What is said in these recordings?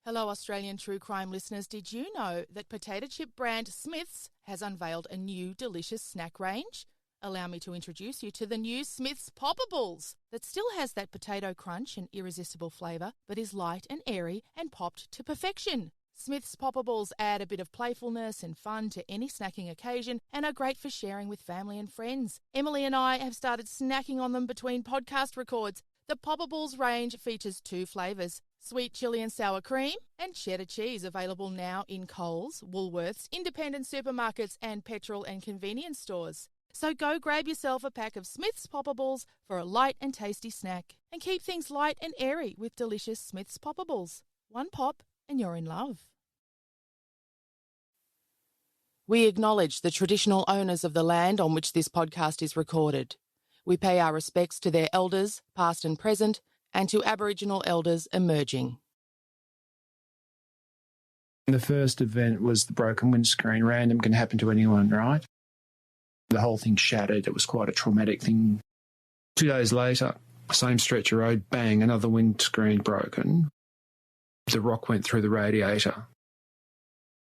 Hello, Australian true crime listeners. Did you know that potato chip brand Smith's has unveiled a new delicious snack range? Allow me to introduce you to the new Smith's Poppables that still has that potato crunch and irresistible flavour, but is light and airy and popped to perfection. Smith's Poppables add a bit of playfulness and fun to any snacking occasion and are great for sharing with family and friends. Emily and I have started snacking on them between podcast records. The Poppables range features 2 flavours, sweet chilli and sour cream and cheddar cheese, available now in Coles, Woolworths, independent supermarkets and petrol and convenience stores. So go grab yourself a pack of Smith's Poppables for a light and tasty snack. And keep things light and airy with delicious Smith's Poppables. One pop and you're in love. We acknowledge the traditional owners of the land on which this podcast is recorded. We pay our respects to their elders, past and present, and to Aboriginal elders emerging. The first event was the broken windscreen. Random can happen to anyone, right? The whole thing shattered. It was quite a traumatic thing. 2 days later, same stretch of road, bang, another windscreen broken. The rock went through the radiator.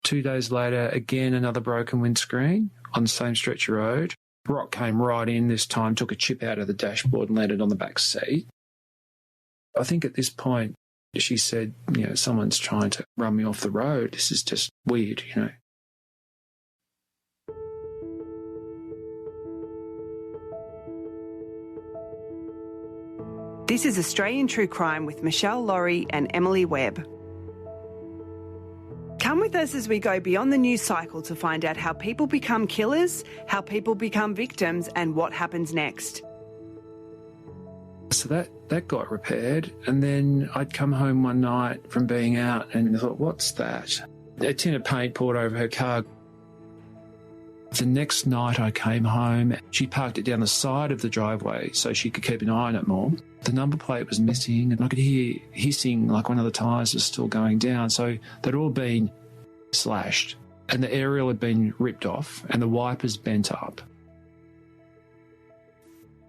2 days later, again, another broken windscreen on the same stretch of road. Rock came right in this time, took a chip out of the dashboard and landed on the back seat. I think at this point, she said, someone's trying to run me off the road. This is just weird, This is Australian True Crime with Michelle Laurie and Emily Webb. Come with us as we go beyond the news cycle to find out how people become killers, how people become victims, and what happens next. So that got repaired, and then I'd come home one night from being out and I thought, what's that? A tin of paint poured over her car. The next night I came home, she parked it down the side of the driveway so she could keep an eye on it more. The number plate was missing and I could hear hissing like one of the tyres was still going down. So they'd all been slashed and the aerial had been ripped off and the wipers bent up.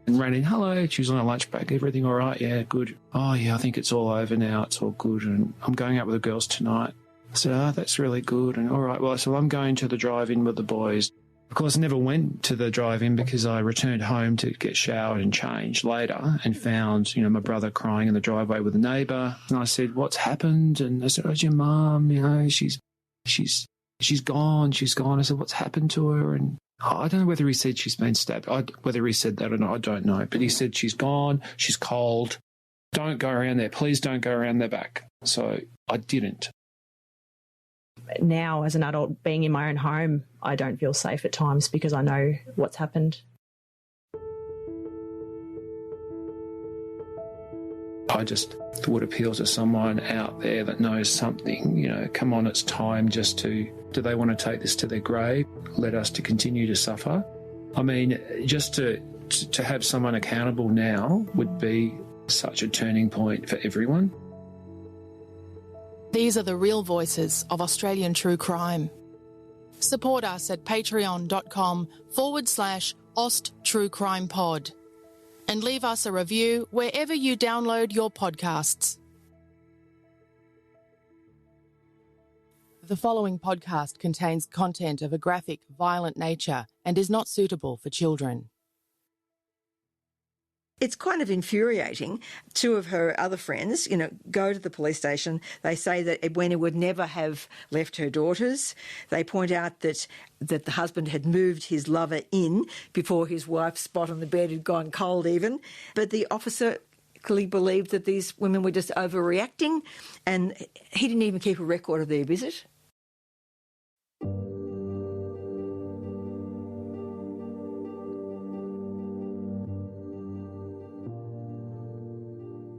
And ran in, hello, she was on her lunch break, everything all right? Yeah, good. Oh, yeah, I think it's all over now, it's all good and I'm going out with the girls tonight. I said, that's really good. And all right, well, so I'm going to the drive-in with the boys. Of course, I never went to the drive-in because I returned home to get showered and changed later and found, my brother crying in the driveway with a neighbour. And I said, what's happened? And I said, oh, it's your mum, she's gone. I said, what's happened to her? And I don't know whether he said she's been stabbed. Whether he said that or not, I don't know. But he said she's gone, she's cold. Don't go around there. Please don't go around their back. So I didn't. Now, as an adult, being in my own home, I don't feel safe at times because I know what's happened. I just would appeal to someone out there that knows something, come on, it's time do they want to take this to their grave, let us to continue to suffer? I mean, just to have someone accountable now would be such a turning point for everyone. These are the real voices of Australian true crime. Support us at patreon.com/AustTrueCrimePod and leave us a review wherever you download your podcasts. The following podcast contains content of a graphic, violent nature and is not suitable for children. It's kind of infuriating. 2 of her other friends, go to the police station. They say that Edwina would never have left her daughters. They point out that the husband had moved his lover in before his wife's spot on the bed had gone cold even. But the officer clearly believed that these women were just overreacting and he didn't even keep a record of their visit.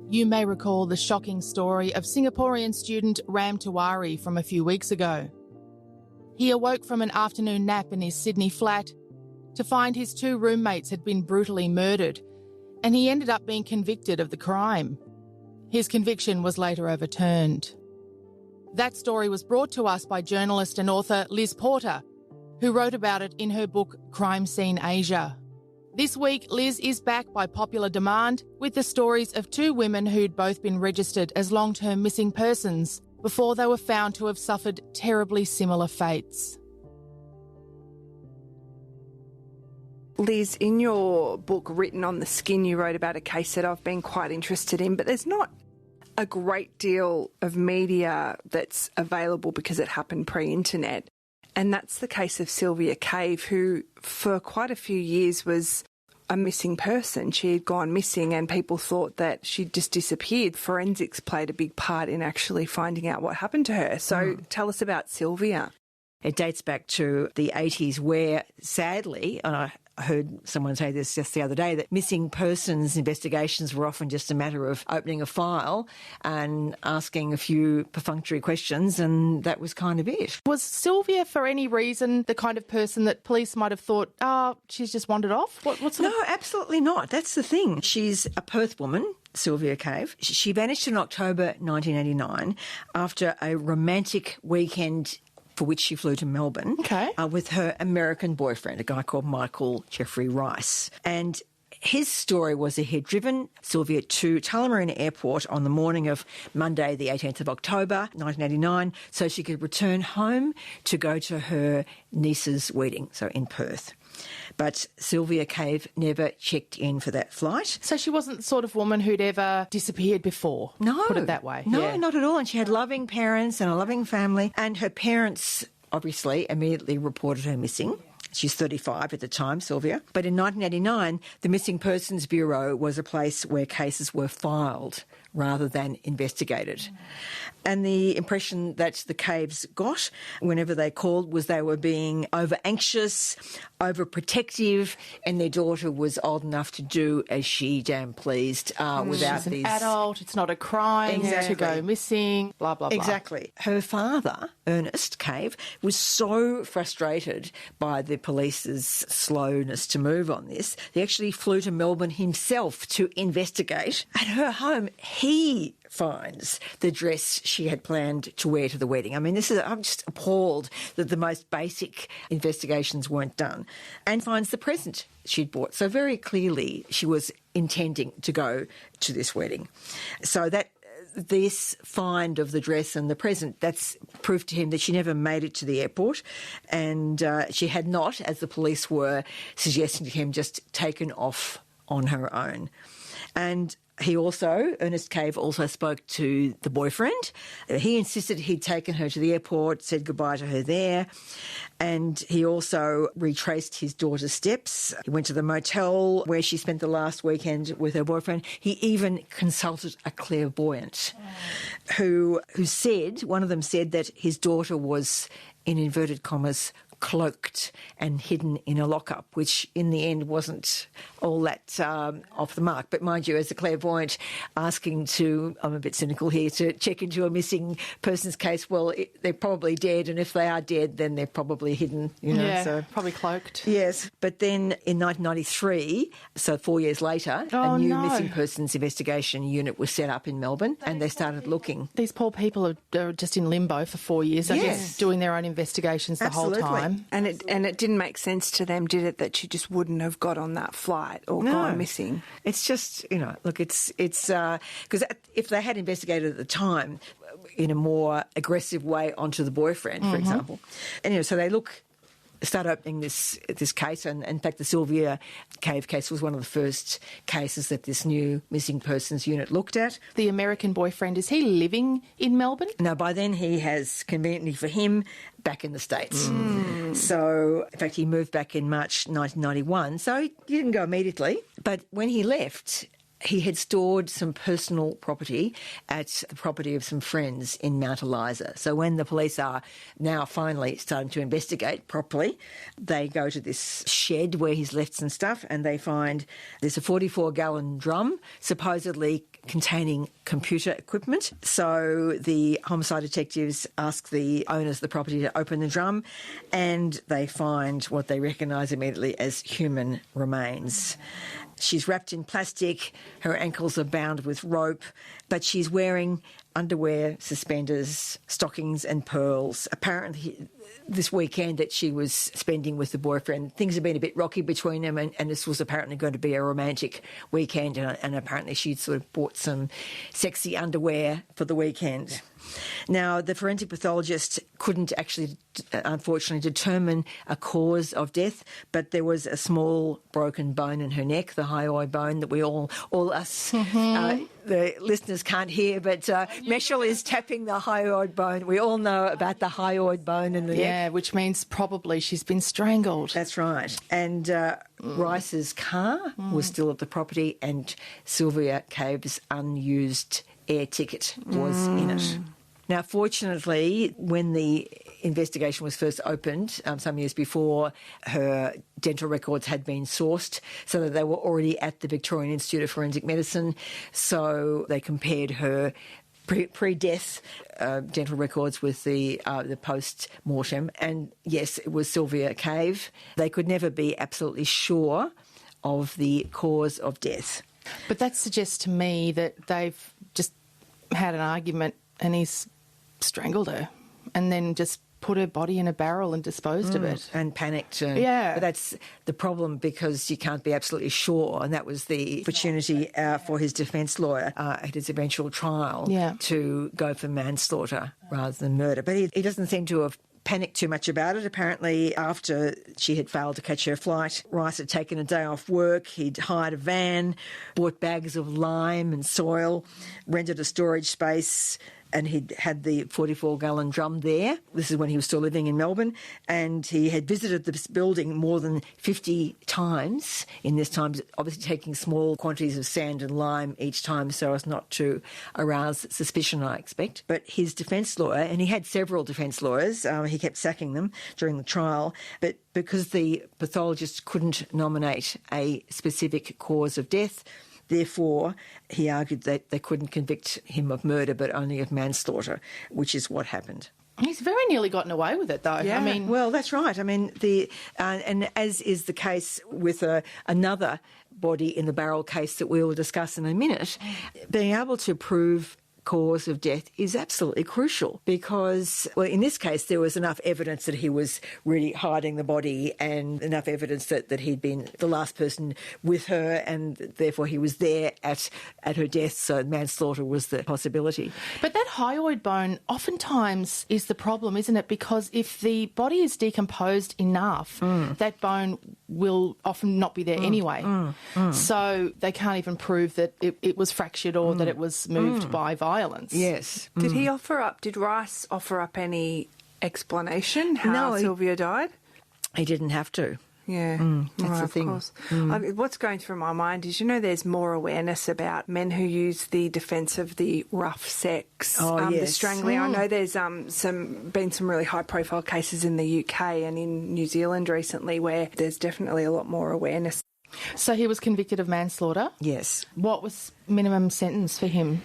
You may recall the shocking story of Singaporean student Ram Tiwari from a few weeks ago. He awoke from an afternoon nap in his Sydney flat to find his 2 roommates had been brutally murdered, and he ended up being convicted of the crime. His conviction was later overturned. That story was brought to us by journalist and author Liz Porter, who wrote about it in her book Crime Scene Asia. This week, Liz is back by popular demand with the stories of 2 women who'd both been registered as long-term missing persons before they were found to have suffered terribly similar fates. Liz, in your book, Written on the Skin, you wrote about a case that I've been quite interested in, but there's not a great deal of media that's available because it happened pre-internet. And that's the case of Sylvia Cave, who for quite a few years was a missing person. She had gone missing and people thought that she'd just disappeared. Forensics played a big part in actually finding out what happened to her. So tell us about Sylvia. It dates back to the 80s where, sadly, and I heard someone say this just the other day, that missing persons investigations were often just a matter of opening a file and asking a few perfunctory questions, and that was kind of it. Was Sylvia, for any reason, the kind of person that police might have thought, she's just wandered off? No, absolutely not. That's the thing. She's a Perth woman, Sylvia Cave. She vanished in October 1989 after a romantic weekend for which she flew to Melbourne with her American boyfriend, a guy called Michael Jeffrey Rice. And his story was that he had driven Sylvia to Tullamarine Airport on the morning of Monday, the 18th of October, 1989, so she could return home to go to her niece's wedding, so in Perth. But Sylvia Cave never checked in for that flight. So she wasn't the sort of woman who'd ever disappeared before, put it that way. No, not at all. And she had loving parents and a loving family. And her parents, obviously, immediately reported her missing. She's 35 at the time, Sylvia. But in 1989, the Missing Persons Bureau was a place where cases were filed rather than investigated. And the impression that the Caves got whenever they called was they were being over-anxious, overprotective, and their daughter was old enough to do as she damn pleased without She's these... an adult, it's not a crime to go missing, blah, blah, blah. Exactly. Her father, Ernest Cave, was so frustrated by the police's slowness to move on this, he actually flew to Melbourne himself to investigate. At her home, he finds the dress she had planned to wear to the wedding. I mean, I'm just appalled that the most basic investigations weren't done. And finds the present she'd bought. So very clearly she was intending to go to this wedding. So that this find of the dress and the present, that's proof to him that she never made it to the airport, and she had not, as the police were suggesting to him, just taken off on her own. And Ernest Cave also spoke to the boyfriend. He insisted he'd taken her to the airport, said goodbye to her there. And he also retraced his daughter's steps. He went to the motel where she spent the last weekend with her boyfriend. He even consulted a clairvoyant who said, one of them said that his daughter was, in inverted commas, cloaked and hidden in a lockup, which in the end wasn't all that off the mark. But mind you, as a clairvoyant asking to, I'm a bit cynical here, to check into a missing person's case, well, they're probably dead, and if they are dead, then they're probably hidden, so probably cloaked. Yes. But then in 1993, so 4 years later, a new missing persons investigation unit was set up in Melbourne, and they started looking. These poor people are just in limbo for 4 years, I guess, doing their own investigations the whole time. And it didn't make sense to them, did it, that she just wouldn't have got on that flight or gone missing? It's just, look, it's because if they had investigated at the time in a more aggressive way onto the boyfriend, for example. Anyway, so they start opening this case, and in fact the Sylvia Cave case was one of the first cases that this new missing persons unit looked at. The American boyfriend, is he living in Melbourne? No, by then he has, conveniently for him, back in the States. So, in fact, he moved back in March 1991, so he didn't go immediately. But when he left, he had stored some personal property at the property of some friends in Mount Eliza. So when the police are now finally starting to investigate properly, they go to this shed where he's left some stuff, and they find there's a 44-gallon drum supposedly containing computer equipment. So the homicide detectives ask the owners of the property to open the drum, and they find what they recognise immediately as human remains. She's wrapped in plastic, her ankles are bound with rope, but she's wearing underwear, suspenders, stockings and pearls. Apparently, this weekend that she was spending with the boyfriend, things had been a bit rocky between them, and this was apparently going to be a romantic weekend, and apparently she'd sort of bought some sexy underwear for the weekend. Now, the forensic pathologist couldn't actually, unfortunately, determine a cause of death, but there was a small broken bone in her neck, the hyoid bone that we all us, the listeners can't hear, but Meshel is tapping the hyoid bone. We all know about the hyoid bone in the neck. Yeah, which means probably she's been strangled. That's right. And Rice's car was still at the property, and Sylvia Cave's unused air ticket was in it. Now, fortunately, when the investigation was first opened some years before, her dental records had been sourced so that they were already at the Victorian Institute of Forensic Medicine. So they compared her pre-death dental records with the post-mortem. And yes, it was Sylvia Cave. They could never be absolutely sure of the cause of death. But that suggests to me that they've just had an argument and he's strangled her and then just put her body in a barrel and disposed of it. And panicked. Yeah. But that's the problem, because you can't be absolutely sure, and that was the opportunity for his defence lawyer at his eventual trial to go for manslaughter rather than murder. But he doesn't seem to have panicked too much about it. Apparently, after she had failed to catch her flight, Rice had taken a day off work. He'd hired a van, bought bags of lime and soil, rented a storage space, and he'd had the 44-gallon drum there. This is when he was still living in Melbourne, and he had visited this building more than 50 times in this time, obviously taking small quantities of sand and lime each time so as not to arouse suspicion, I expect. But his defence lawyer, and he had several defence lawyers, he kept sacking them during the trial, but because the pathologist couldn't nominate a specific cause of death, therefore, he argued that they couldn't convict him of murder but only of manslaughter, which is what happened. He's very nearly gotten away with it, though. Yeah. I mean, well, that's right. I mean, and as is the case with another body in the barrel case that we will discuss in a minute, being able to prove cause of death is absolutely crucial because, well, in this case, there was enough evidence that he was really hiding the body and enough evidence that he'd been the last person with her and therefore he was there at her death, so manslaughter was the possibility. But that hyoid bone oftentimes is the problem, isn't it? Because if the body is decomposed enough, that bone will often not be there anyway. So they can't even prove that it was fractured or that it was moved by violence. Yes. Did Rice offer up any explanation how Sylvia died? He didn't have to. Yeah, that's the thing. Of course. What's going through my mind is, there's more awareness about men who use the defence of the rough sex, the strangling. I know there's been some really high-profile cases in the UK and in New Zealand recently where there's definitely a lot more awareness. So he was convicted of manslaughter? Yes. What was minimum sentence for him?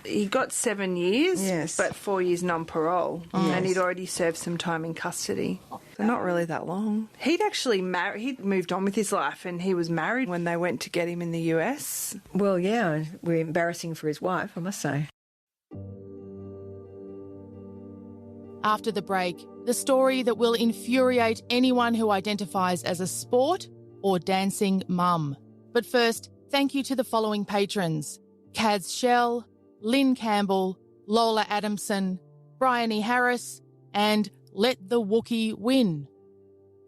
He got 7 years, but 4 years non-parole, and he'd already served some time in custody. So not really that long. He'd actually he'd moved on with his life, and he was married when they went to get him in the US. Well, yeah, we're embarrassing for his wife, I must say. After the break, the story that will infuriate anyone who identifies as a sport or dancing mum. But first, thank you to the following patrons: Kaz Shell, Lynn Campbell, Lola Adamson, Bryony Harris, and Let the Wookiee Win.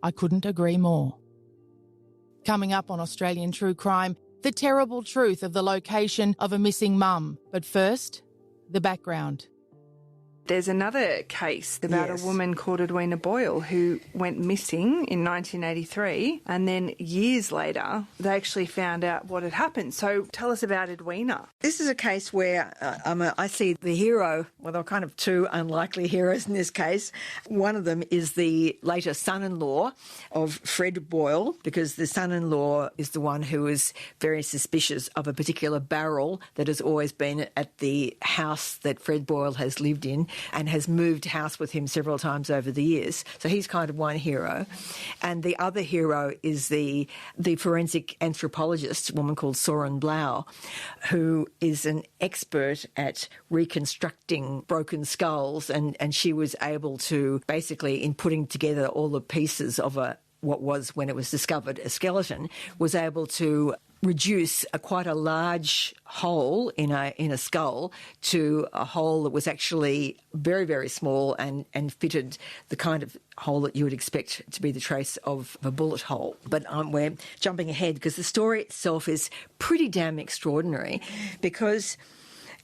I couldn't agree more. Coming up on Australian True Crime, the terrible truth of the location of a missing mum. But first, the background. There's another case about a woman called Edwina Boyle who went missing in 1983, and then years later they actually found out what had happened. So tell us about Edwina. This is a case where I see the hero, well, there are kind of two unlikely heroes in this case. One of them is the later son-in-law of Fred Boyle, because the son-in-law is the one who is very suspicious of a particular barrel that has always been at the house that Fred Boyle has lived in and has moved house with him several times over the years. So he's kind of one hero. And the other hero is the forensic anthropologist, a woman called Soren Blau, who is an expert at reconstructing broken skulls, and she was able to basically, in putting together all the pieces of what was, when it was discovered, a skeleton, was able to reduce quite a large hole in a skull to a hole that was actually very, very small and fitted the kind of hole that you would expect to be the trace of a bullet hole. But we're jumping ahead because the story itself is pretty damn extraordinary, because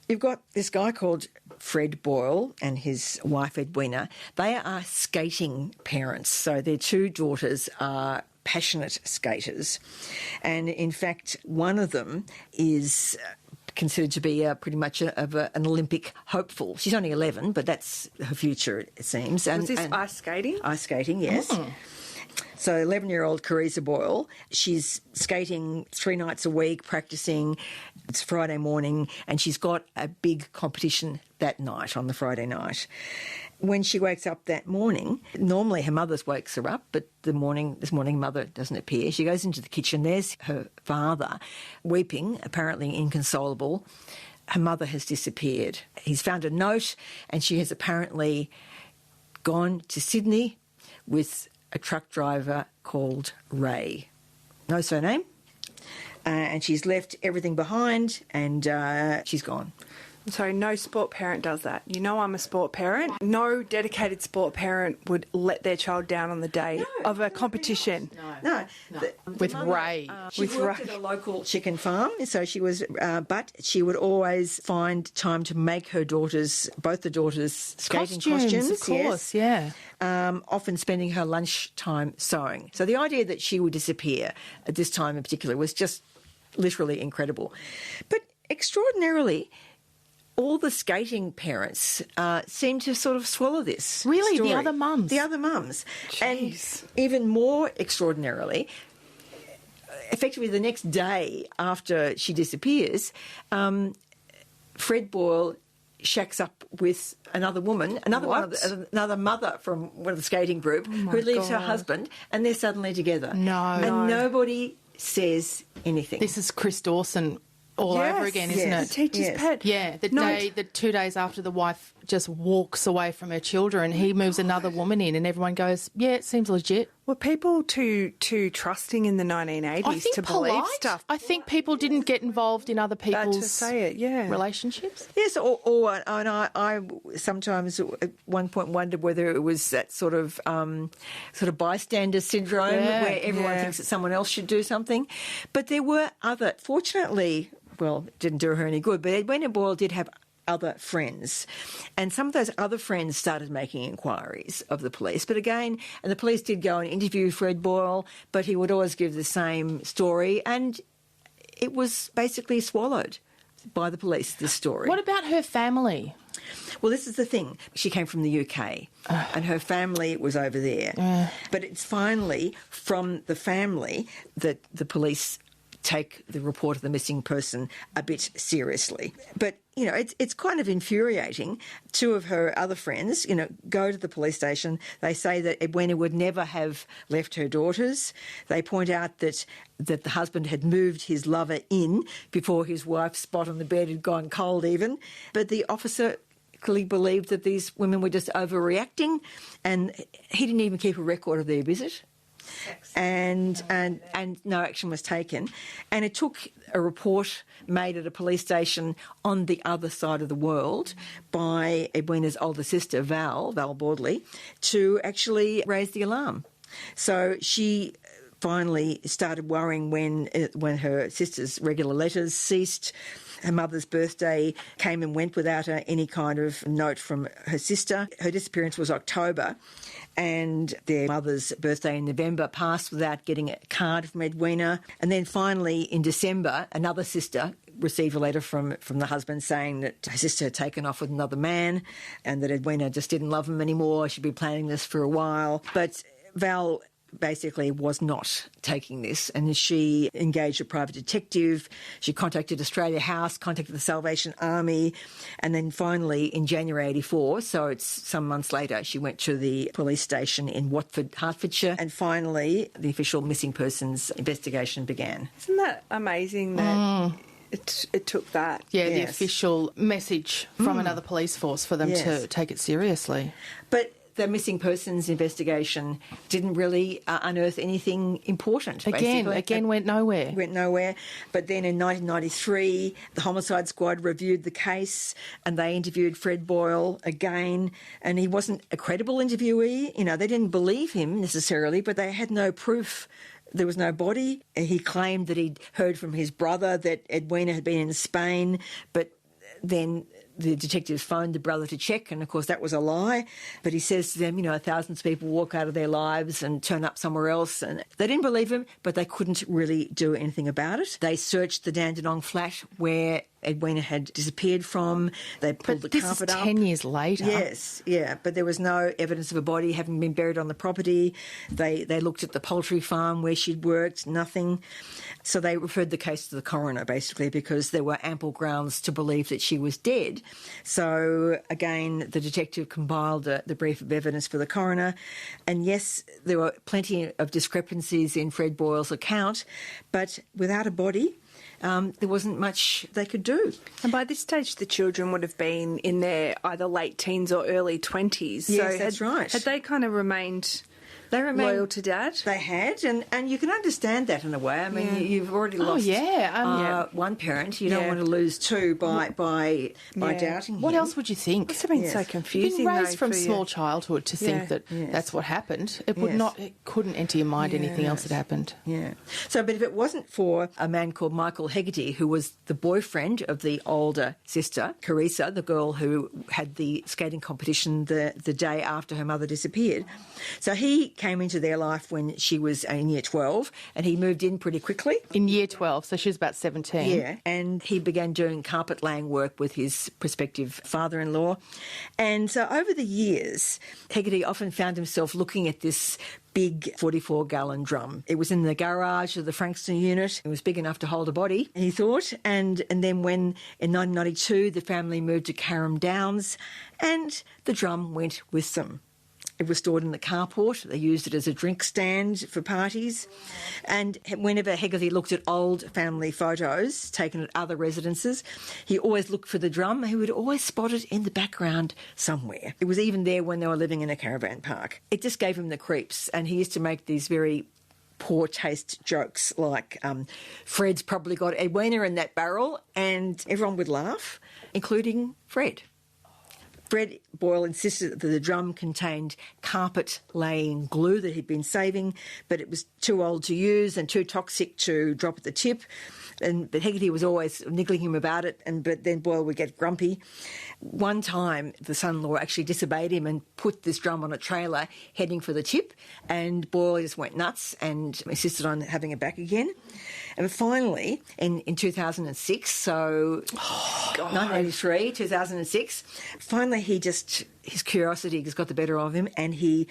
you've got this guy called Fred Boyle and his wife Edwina. They are skating parents, so their two daughters are passionate skaters. And in fact, one of them is considered to be pretty much an Olympic hopeful. She's only 11, but that's her future, it seems. Was this ice skating? Ice skating, yes. Oh. So 11-year-old Carissa Boyle, she's skating 3 nights a week, practising. It's Friday morning, and she's got a big competition that night, on the Friday night. When she wakes up that morning, normally her mother wakes her up, but this morning mother doesn't appear. She goes into the kitchen. There's her father weeping, apparently inconsolable. Her mother has disappeared. He's found a note, and she has apparently gone to Sydney with a truck driver called Ray. No surname. And she's left everything behind, and she's gone. So no sport parent does that. You know, I'm a sport parent. No dedicated sport parent would let their child down on the day of a competition. No. With Ray. She worked at a local chicken farm, so she was, but she would always find time to make her both the daughters, skating costumes. Of course, yes. Often spending her lunchtime sewing. So the idea that she would disappear at this time in particular was just literally incredible. But extraordinarily, all the skating parents seem to sort of swallow this. Really? Story. The other mums? The other mums. Jeez. And even more extraordinarily, effectively the next day after she disappears, Fred Boyle shacks up with another woman, another mother from one of the skating group, who leaves her husband, and they're suddenly together. Nobody says anything. This is Chris Dawson all over again, isn't it? The teacher's pet. Yeah, the 2 days after the wife just walks away from her children, he moves another woman in, and everyone goes, yeah, it seems legit. Were people too trusting in the 1980s to believe stuff? I think people didn't get involved in other people's relationships. Yes, and I sometimes at one point wondered whether it was that sort of bystander syndrome where everyone thinks that someone else should do something. But there were fortunately, well, it didn't do her any good, but Edwina Boyle did have other friends. And some of those other friends started making inquiries of the police. But again, and the police did go and interview Fred Boyle, but he would always give the same story. And it was basically swallowed by the police, this story. What about her family? Well, this is the thing. She came from the UK and her family was over there. But it's finally from the family that the police take the report of the missing person a bit seriously. But, you know, it's kind of infuriating. 2 of her other friends, go to the police station. They say that Edwina would never have left her daughters. They point out that the husband had moved his lover in before his wife's spot on the bed had gone cold even. But the officer clearly believed that these women were just overreacting, and he didn't even keep a record of their visit. And no action was taken. And it took a report made at a police station on the other side of the world by Edwina's older sister, Val Bordley, to actually raise the alarm. So she finally started worrying when her sister's regular letters ceased. Her mother's birthday came and went without any kind of note from her sister. Her disappearance was October, and their mother's birthday in November passed without getting a card from Edwina. And then finally in December, another sister received a letter from the husband saying that her sister had taken off with another man and that Edwina just didn't love him anymore. She'd been planning this for a while. But Val basically was not taking this, and she engaged a private detective. She contacted Australia House, contacted the Salvation Army, and then finally in January 84, so it's some months later, she went to the police station in Watford, Hertfordshire, and finally the official missing persons investigation began. Isn't that amazing that it took that? Yeah, the Yes. official message from another police force for them Yes. to take it seriously. But the missing persons investigation didn't really unearth anything important. basically. Again, went nowhere. Went nowhere. But then in 1993, the Homicide Squad reviewed the case and they interviewed Fred Boyle again, and he wasn't a credible interviewee. You know, they didn't believe him necessarily, but they had no proof. There was no body. He claimed that he'd heard from his brother that Edwina had been in Spain, but then the detectives phoned the brother to check, and of course that was a lie. But he says to them, you know, thousands of people walk out of their lives and turn up somewhere else, and they didn't believe him, but they couldn't really do anything about it. They searched the Dandenong flat where Edwina had disappeared from. They pulled the This carpet is up. 10 years later. Yes, yeah, but there was no evidence of a body having been buried on the property. They looked at the poultry farm where she'd worked, nothing. So they referred the case to the coroner, basically, because there were ample grounds to believe that she was dead. So, again, the detective compiled the brief of evidence for the coroner. And yes, there were plenty of discrepancies in Fred Boyle's account, but without a body, there wasn't much they could do. And by this stage, the children would have been in their either late teens or early 20s. Yes, that's right. Had they kind of remained loyal to Dad? They had, and you can understand that in a way. I mean, you've already lost one parent. You don't want to lose two by doubting him. What else would you think? Must have been so You've confusing. been raised though, from for you. small childhood to think that that's what happened. It would not. It couldn't enter your mind anything else that happened. Yeah. So, but if it wasn't for a man called Michael Hegarty, who was the boyfriend of the older sister, Carissa, the girl who had the skating competition the day after her mother disappeared. So he came into their life when she was in year 12, and he moved in pretty quickly. In year 12, so she was about 17. Yeah, and he began doing carpet laying work with his prospective father-in-law. And so over the years, Hegarty often found himself looking at this big 44-gallon drum. It was in the garage of the Frankston unit. It was big enough to hold a body, he thought. And then when, in 1992, the family moved to Carrum Downs, and the drum went with them. It was stored in the carport. They used it as a drink stand for parties. And whenever Hegarty looked at old family photos taken at other residences, he always looked for the drum. He would always spot it in the background somewhere. It was even there when they were living in a caravan park. It just gave him the creeps. And he used to make these very poor taste jokes like, Fred's probably got Edwina in that barrel, and everyone would laugh, including Fred. Fred Boyle insisted that the drum contained carpet-laying glue that he'd been saving, but it was too old to use and too toxic to drop at the tip. But Hegarty was always niggling him about it, but then Boyle would get grumpy. One time, the son-in-law actually disobeyed him and put this drum on a trailer heading for the tip, and Boyle just went nuts and insisted on having it back again. And finally, in 2006, so 1983, 2006, finally his curiosity just got the better of him, and he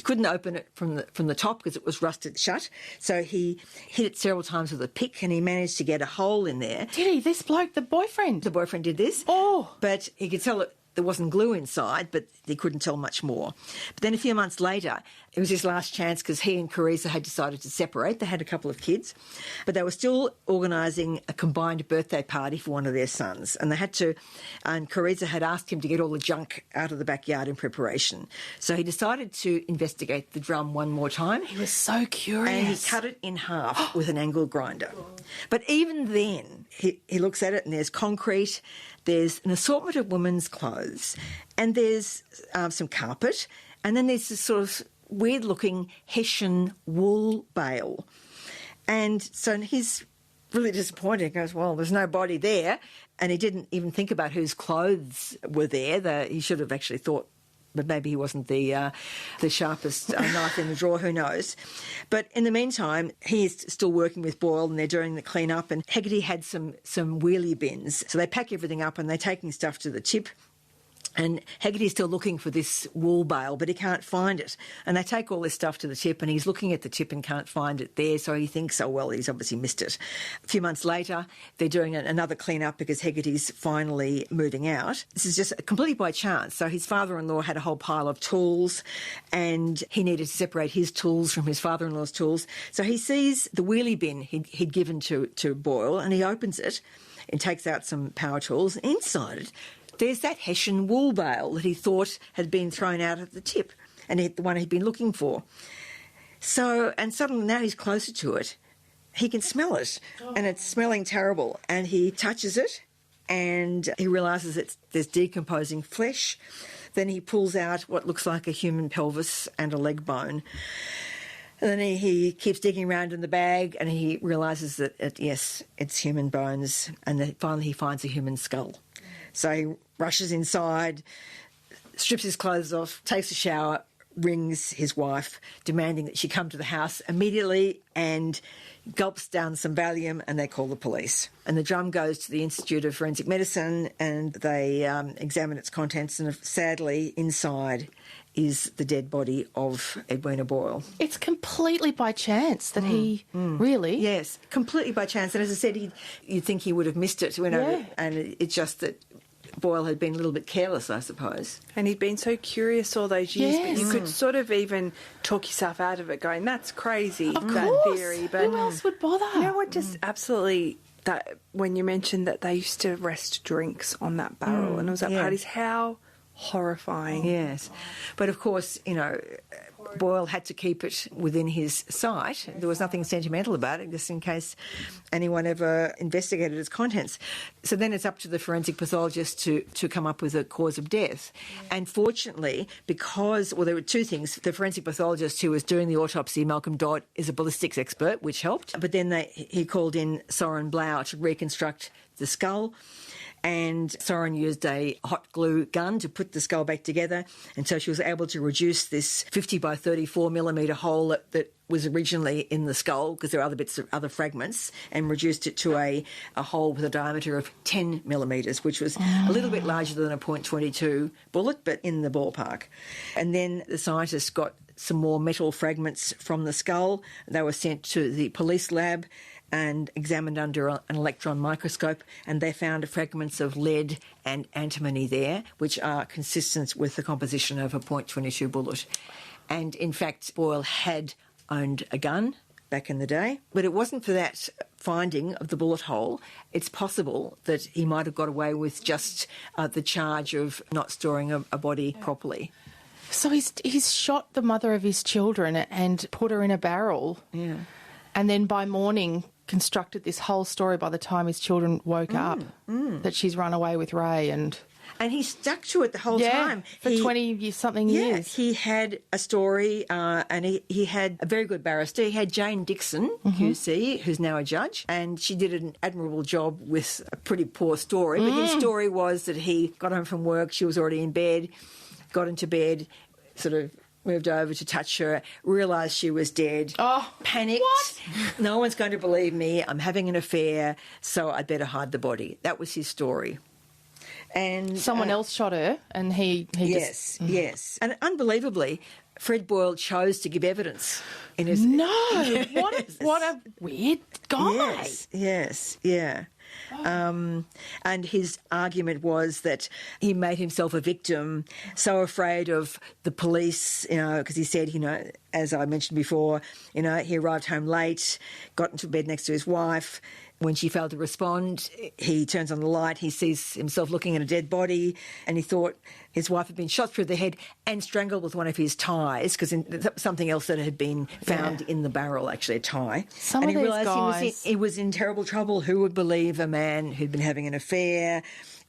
couldn't open it from the top because it was rusted shut. So he hit it several times with a pick, and he managed to get a hole in there. Did he? This bloke, the boyfriend? The boyfriend did this. Oh. But he could tell it there wasn't glue inside, but he couldn't tell much more. But then a few months later, it was his last chance because he and Carissa had decided to separate. They had a couple of kids, but they were still organising a combined birthday party for one of their sons. And and Carissa had asked him to get all the junk out of the backyard in preparation. So he decided to investigate the drum one more time. He was so curious. And he cut it in half with an angle grinder. But even then, he looks at it and there's concrete, there's an assortment of women's clothes, and there's some carpet, and then there's this sort of weird-looking Hessian wool bale. And so he's really disappointed. He goes, well, there's no body there. And he didn't even think about whose clothes were there. He should have actually thought, but maybe he wasn't the sharpest knife in the drawer, who knows. But in the meantime, he is still working with Boyle and they're doing the clean-up, and Hegarty had some wheelie bins. So they pack everything up and they're taking stuff to the tip. And Haggerty's still looking for this wool bale, but he can't find it. And they take all this stuff to the tip, and he's looking at the tip and can't find it there, so he thinks, oh, well, he's obviously missed it. A few months later, they're doing another clean-up because Haggerty's finally moving out. This is just completely by chance. So his father-in-law had a whole pile of tools, and he needed to separate his tools from his father-in-law's tools. So he sees the wheelie bin he'd given to Boyle, and he opens it and takes out some power tools. Inside it, there's that Hessian wool bale that he thought had been thrown out at the tip, and the one he'd been looking for. So, and suddenly now he's closer to it, he can smell it, and it's smelling terrible. And he touches it, and he realises there's decomposing flesh. Then he pulls out what looks like a human pelvis and a leg bone. And then he keeps digging around in the bag, and he realises that, yes, it's human bones, and then finally he finds a human skull. So he rushes inside, strips his clothes off, takes a shower, rings his wife, demanding that she come to the house immediately, and gulps down some Valium, and they call the police. And the drum goes to the Institute of Forensic Medicine, and they examine its contents, and sadly, inside is the dead body of Edwina Boyle. It's completely by chance that he really... Yes, completely by chance. And as I said, you'd think he would have missed it, and it's just that Boyle had been a little bit careless, I suppose. And he'd been so curious all those years, Yes. but you could sort of even talk yourself out of it going, that's crazy, Of that course. theory. But who else would bother? you know what, just absolutely, that when you mentioned that they used to rest drinks on that barrel and it was at parties, how horrifying. Yes. But of course, Boyle had to keep it within his sight. There was nothing sentimental about it, just in case anyone ever investigated its contents. So then it's up to the forensic pathologist to come up with a cause of death. And fortunately, because, well, there were two things. The forensic pathologist who was doing the autopsy, Malcolm Dodd, is a ballistics expert, which helped. But then he called in Soren Blau to reconstruct the skull. And Soren used a hot glue gun to put the skull back together. And so she was able to reduce this 50 by 34 millimetre hole that was originally in the skull, because there are other fragments, and reduced it to a hole with a diameter of 10 millimetres, which was a little bit larger than a .22 bullet, but in the ballpark. And then the scientists got some more metal fragments from the skull. They were sent to the police lab and examined under an electron microscope, and they found fragments of lead and antimony there, which are consistent with the composition of a .22 bullet. And in fact, Boyle had owned a gun back in the day, but it wasn't for that finding of the bullet hole. It's possible that he might have got away with just the charge of not storing a body properly. So he's shot the mother of his children and put her in a barrel. Yeah. And then by morning constructed this whole story by the time his children woke up that she's run away with Ray. And he stuck to it the whole time. For 20-something years. He had a story, and he had a very good barrister. He had Jane Dixon, QC, who's now a judge, and she did an admirable job with a pretty poor story. But his story was that he got home from work, she was already in bed, got into bed, sort of moved over to touch her, realised she was dead, panicked. What? No one's going to believe me. I'm having an affair, so I'd better hide the body. That was his story. And Someone else shot her, and he yes, just... yes. And unbelievably, Fred Boyle chose to give evidence in his... No! Yes. What a weird guy. Yes, yeah. And his argument was that he made himself a victim, so afraid of the police, because he said, as I mentioned before, he arrived home late, got into bed next to his wife. When she failed to respond, he turns on the light, he sees himself looking at a dead body, and he thought his wife had been shot through the head and strangled with one of his ties, because something else that had been found in the barrel, actually, a tie. Some and of he these realised guys... he was in terrible trouble. Who would believe a man who'd been having an affair?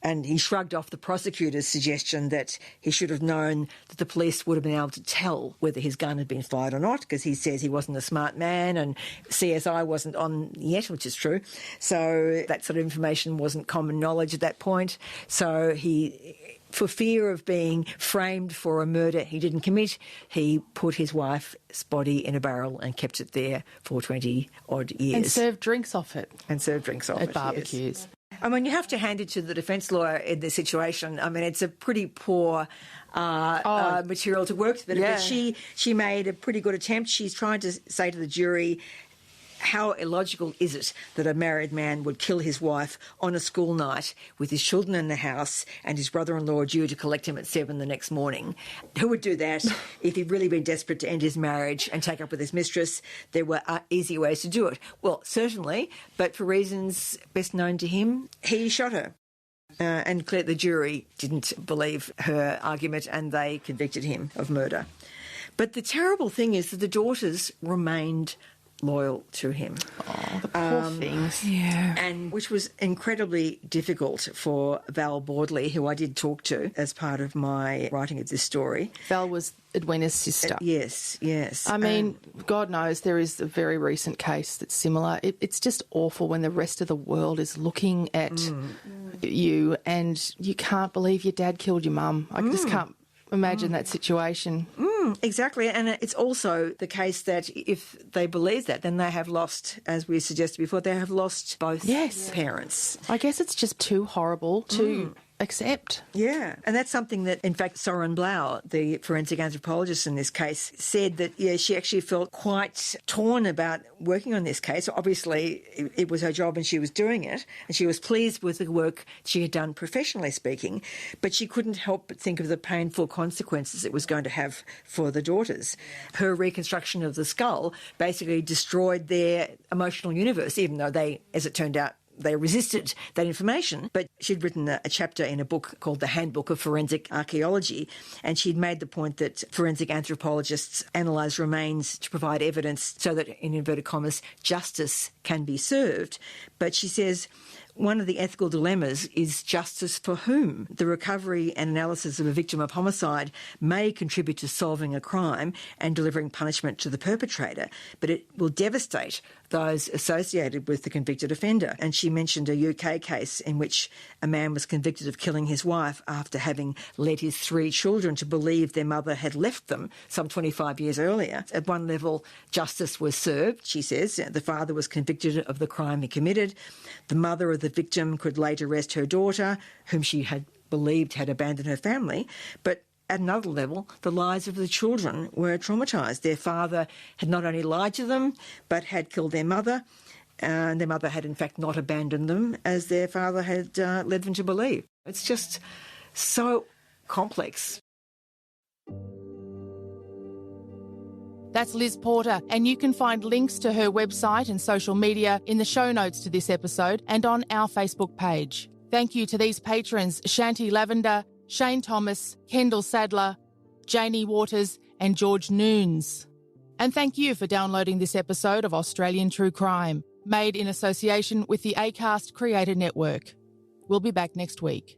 And he shrugged off the prosecutor's suggestion that he should have known that the police would have been able to tell whether his gun had been fired or not, because he says he wasn't a smart man and CSI wasn't on yet, which is true. So that sort of information wasn't common knowledge at that point. So he, for fear of being framed for a murder he didn't commit, he put his wife's body in a barrel and kept it there for 20-odd years. And served drinks off it. At barbecues. Yes. I mean, you have to hand it to the defence lawyer in this situation. I mean, it's a pretty poor material to work with. Yeah. But she made a pretty good attempt. She's trying to say to the jury, how illogical is it that a married man would kill his wife on a school night with his children in the house and his brother-in-law due to collect him at 7 the next morning? Who would do that if he'd really been desperate to end his marriage and take up with his mistress? There were easy ways to do it. Well, certainly, but for reasons best known to him, he shot her. And the jury didn't believe her argument and they convicted him of murder. But the terrible thing is that the daughters remained loyal to him. Oh, the poor things. Yeah. And which was incredibly difficult for Val Bordley, who I did talk to as part of my writing of this story. Val was Edwina's sister. Yes. I mean, God knows there is a very recent case that's similar. It's just awful when the rest of the world is looking at you and you can't believe your dad killed your mum. I just can't imagine that situation. Exactly, and it's also the case that if they believe that, then they have lost, as we suggested before, they have lost both parents. I guess it's just too horrible to accept. Yeah, and that's something that, in fact, Soren Blau, the forensic anthropologist in this case, said that, she actually felt quite torn about working on this case. Obviously, it was her job and she was doing it, and she was pleased with the work she had done professionally speaking, but she couldn't help but think of the painful consequences it was going to have for the daughters. Her reconstruction of the skull basically destroyed their emotional universe, even though they, as it turned out, they resisted that information. But she'd written a chapter in a book called The Handbook of Forensic Archaeology, and she'd made the point that forensic anthropologists analyse remains to provide evidence so that, in inverted commas, justice can be served. But she says one of the ethical dilemmas is justice for whom? The recovery and analysis of a victim of homicide may contribute to solving a crime and delivering punishment to the perpetrator, but it will devastate those associated with the convicted offender. And she mentioned a UK case in which a man was convicted of killing his wife after having led his 3 children to believe their mother had left them some 25 years earlier. At one level, justice was served, she says. The father was convicted of the crime he committed. The mother of the victim could later arrest her daughter, whom she had believed had abandoned her family. But at another level, the lives of the children were traumatised. Their father had not only lied to them, but had killed their mother, and their mother had in fact not abandoned them, as their father had led them to believe. It's just so complex. That's Liz Porter, and you can find links to her website and social media in the show notes to this episode and on our Facebook page. Thank you to these patrons: Shanti Lavender, Shane Thomas, Kendall Sadler, Janie Waters and George Noons. And thank you for downloading this episode of Australian True Crime, made in association with the Acast Creator Network. We'll be back next week.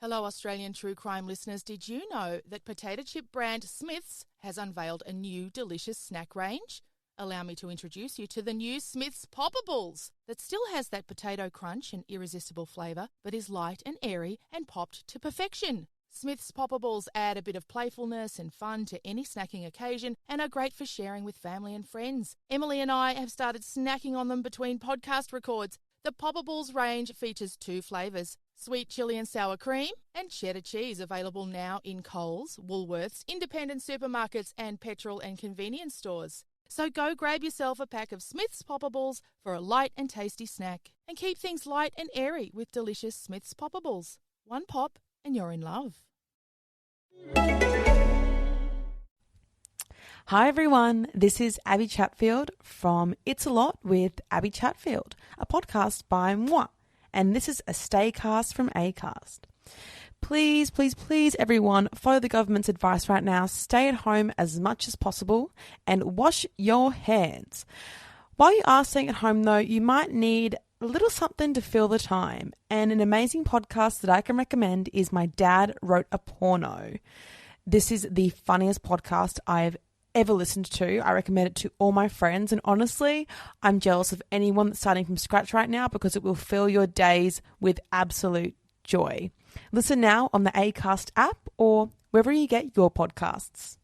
Hello, Australian True Crime listeners. Did you know that potato chip brand Smith's has unveiled a new delicious snack range? Allow me to introduce you to the new Smith's Poppables that still has that potato crunch and irresistible flavour, but is light and airy and popped to perfection. Smith's Poppables add a bit of playfulness and fun to any snacking occasion and are great for sharing with family and friends. Emily and I have started snacking on them between podcast records. The Poppables range features 2 flavours, Sweet chilli and sour cream and cheddar cheese available now in Coles, Woolworths, independent supermarkets and petrol and convenience stores. So go grab yourself a pack of Smith's Poppables for a light and tasty snack. And keep things light and airy with delicious Smith's Poppables. One pop and you're in love. Hi everyone, this is Abby Chatfield from It's a Lot with Abby Chatfield, a podcast by moi, and this is a staycast from Acast. Please, please, please everyone, follow the government's advice right now, stay at home as much as possible and wash your hands. While you are staying at home though, you might need a little something to fill the time, and an amazing podcast that I can recommend is My Dad Wrote a Porno. This is the funniest podcast I've ever listened to. I recommend it to all my friends, and honestly, I'm jealous of anyone that's starting from scratch right now because it will fill your days with absolute joy. Listen now on the Acast app or wherever you get your podcasts.